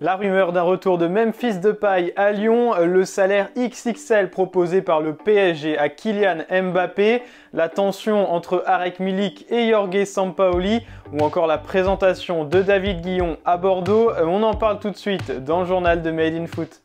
La rumeur d'un retour de Memphis Depay à Lyon, le salaire XXL proposé par le PSG à Kylian Mbappé, la tension entre Arek Milik et Jorge Sampaoli ou encore la présentation de David Guillon à Bordeaux, on en parle tout de suite dans le journal de Made in Foot.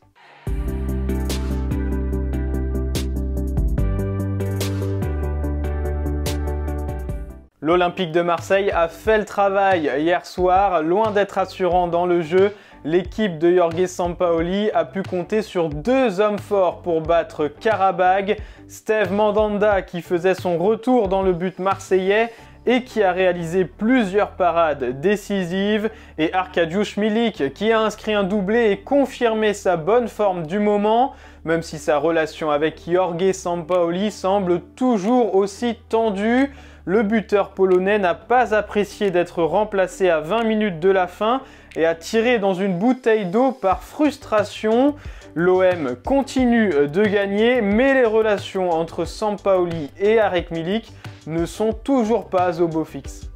L'Olympique de Marseille a fait le travail hier soir, loin d'être assurant dans le jeu. L'équipe de Jorge Sampaoli a pu compter sur deux hommes forts pour battre Qarabag, Steve Mandanda qui faisait son retour dans le but marseillais et qui a réalisé plusieurs parades décisives, et Arkadiusz Milik qui a inscrit un doublé et confirmé sa bonne forme du moment, même si sa relation avec Jorge Sampaoli semble toujours aussi tendue. Le buteur polonais n'a pas apprécié d'être remplacé à 20 minutes de la fin et a tiré dans une bouteille d'eau par frustration. L'OM continue de gagner, mais les relations entre Sampaoli et Arek Milik ne sont toujours pas au beau fixe.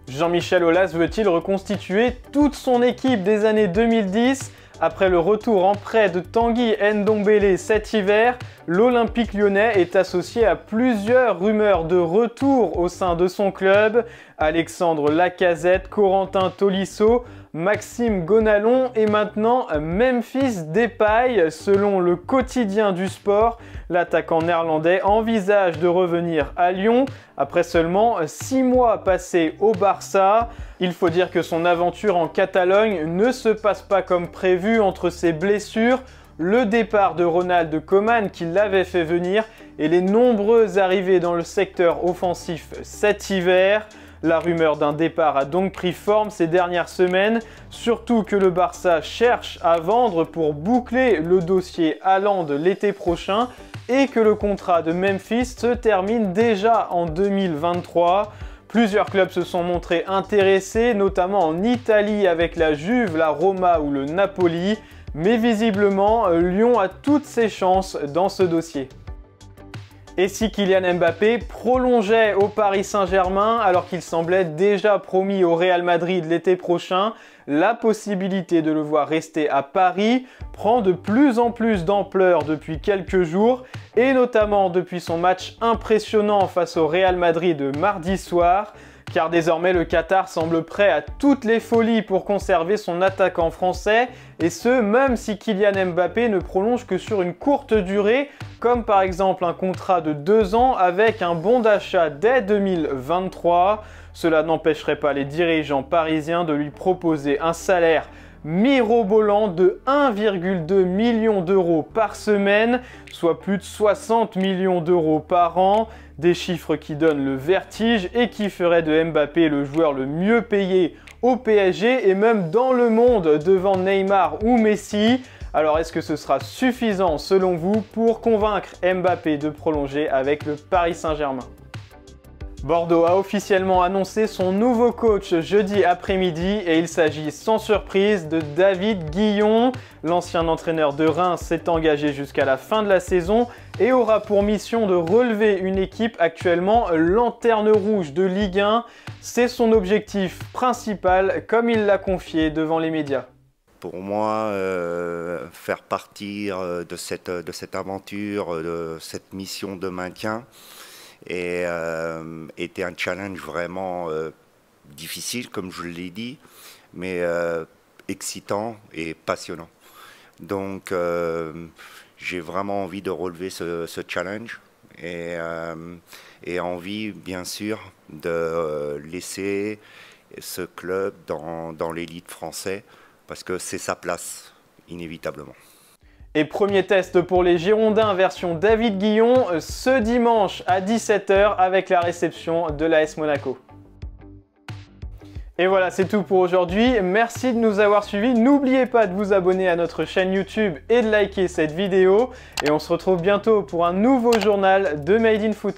Jean-Michel Aulas veut-il reconstituer toute son équipe des années 2010 ? Après le retour en prêt de Tanguy Ndombele cet hiver, l'Olympique lyonnais est associé à plusieurs rumeurs de retour au sein de son club. Alexandre Lacazette, Corentin Tolisso, Maxime Gonalon et maintenant Memphis Depay. Selon le quotidien du sport, l'attaquant néerlandais envisage de revenir à Lyon après seulement 6 mois passés au Barça. Il faut dire que son aventure en Catalogne ne se passe pas comme prévu entre ses blessures, le départ de Ronald Koeman qui l'avait fait venir et les nombreuses arrivées dans le secteur offensif cet hiver. La rumeur d'un départ a donc pris forme ces dernières semaines, surtout que le Barça cherche à vendre pour boucler le dossier Haaland l'été prochain et que le contrat de Memphis se termine déjà en 2023. Plusieurs clubs se sont montrés intéressés, notamment en Italie avec la Juve, la Roma ou le Napoli, mais visiblement Lyon a toutes ses chances dans ce dossier. Et si Kylian Mbappé prolongeait au Paris Saint-Germain alors qu'il semblait déjà promis au Real Madrid l'été prochain, la possibilité de le voir rester à Paris prend de plus en plus d'ampleur depuis quelques jours et notamment depuis son match impressionnant face au Real Madrid mardi soir, car désormais le Qatar semble prêt à toutes les folies pour conserver son attaquant français, et ce même si Kylian Mbappé ne prolonge que sur une courte durée, comme par exemple un contrat de 2 ans avec un bon d'achat dès 2023. Cela n'empêcherait pas les dirigeants parisiens de lui proposer un salaire mirobolant de 1,2 million d'euros par semaine, soit plus de 60 millions d'euros par an. Des chiffres qui donnent le vertige et qui feraient de Mbappé le joueur le mieux payé au PSG et même dans le monde devant Neymar ou Messi. Alors est-ce que ce sera suffisant selon vous pour convaincre Mbappé de prolonger avec le Paris Saint-Germain ? Bordeaux a officiellement annoncé son nouveau coach jeudi après-midi et il s'agit sans surprise de David Guillon. L'ancien entraîneur de Reims s'est engagé jusqu'à la fin de la saison et aura pour mission de relever une équipe actuellement lanterne rouge de Ligue 1. C'est son objectif principal, comme il l'a confié devant les médias. Pour moi, faire partir de cette aventure, de cette mission de maintien, et était un challenge vraiment difficile, comme je l'ai dit, mais excitant et passionnant. Donc j'ai vraiment envie de relever ce challenge et envie bien sûr de laisser ce club dans l'élite française parce que c'est sa place, inévitablement. Et premier test pour les Girondins version David Guillon ce dimanche à 17 h avec la réception de l'AS Monaco. Et voilà, c'est tout pour aujourd'hui. Merci de nous avoir suivis. N'oubliez pas de vous abonner à notre chaîne YouTube et de liker cette vidéo. Et on se retrouve bientôt pour un nouveau journal de Made in Foot.